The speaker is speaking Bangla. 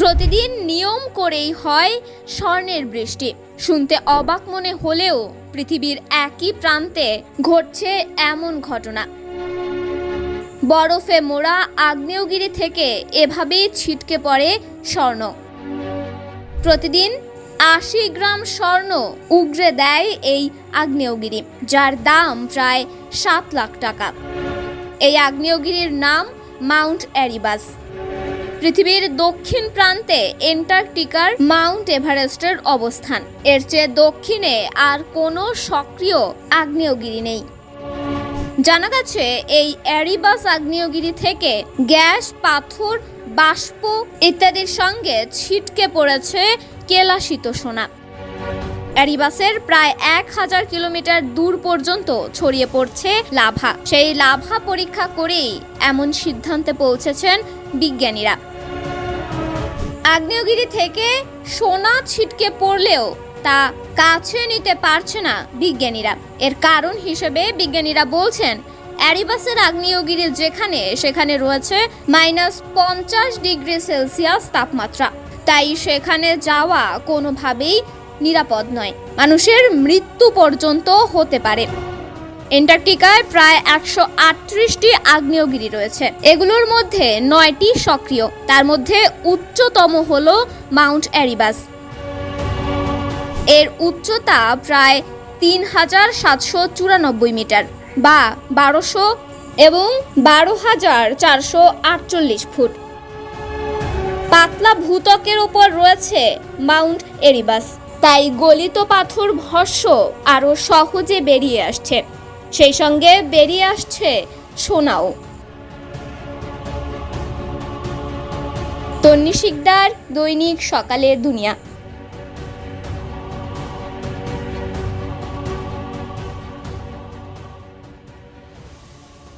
প্রতিদিন নিয়ম করেই হয় স্বর্ণের বৃষ্টি। শুনতে অবাক মনে হলেও পৃথিবীর একই প্রান্তে ঘটছে এমন ঘটনা। বরফে মোড়া আগ্নেয়গিরি থেকে এভাবেই ছিটকে পড়ে স্বর্ণ। প্রতিদিন ৮০ গ্রাম স্বর্ণ উগরে দেয় এই আগ্নেয়গিরি, যার দাম প্রায় ৭ লাখ টাকা। এই আগ্নেয়গিরির নাম মাউন্ট এরিবাস। পৃথিবীর দক্ষিণ প্রান্তে অ্যান্টার্কটিকার মাউন্ট এভারেস্টের অবস্থান। এর চেয়ে দক্ষিণে আর কোনো সক্রিয় আগ্নেয়গিরি নেই। জানা গেছে এই এরিবাস আগ্নেয়গিরি থেকে গ্যাস, পাথর, বাষ্প ইত্যাদির সঙ্গে ছিটকে পড়েছে কেলাসিত সোনা। এরিবাসের প্রায় ১০০০ কিলোমিটার দূর পর্যন্ত ছড়িয়ে পড়ছে লাভা। সেই লাভা পরীক্ষা করেই এমন সিদ্ধান্তে পৌঁছেছেন বিজ্ঞানীরা। আগ্নেয়গিরি থেকে সোনা ছিটকে পড়লেও তা কাছে নিতে পারছে না বিজ্ঞানীরা। এর কারণ হিসেবে বিজ্ঞানীরা বলছেন, এরিবাসের আগ্নেয়গিরি সেখানে রয়েছে -৫০ ডিগ্রি সেলসিয়াস তাপমাত্রা। তাই সেখানে যাওয়া কোনোভাবেই নিরাপদ নয়, মানুষের মৃত্যু পর্যন্ত হতে পারে। অ্যান্টার্কটিকায় প্রায় ১৩৮টি আগ্নেয়গিরি রয়েছে। এগুলোর মধ্যে ৯টি সক্রিয়। তার মধ্যে উচ্চতম হল মাউন্ট এরিবাস। এর উচ্চতা প্রায় ৩৭৯৪ মিটার বা ১২০০ এবং ১২,৪৪৮ ফুট। পাতলা ভূত্বকের উপর রয়েছে মাউন্ট এরিবাস, তাই গলিত পাথর ভস্ম আরও সহজে বেরিয়ে আসছে। সেই সঙ্গে বেরিয়ে আসছে সোনাও। তন্নি শিকদার, দৈনিক সকালের দুনিয়া।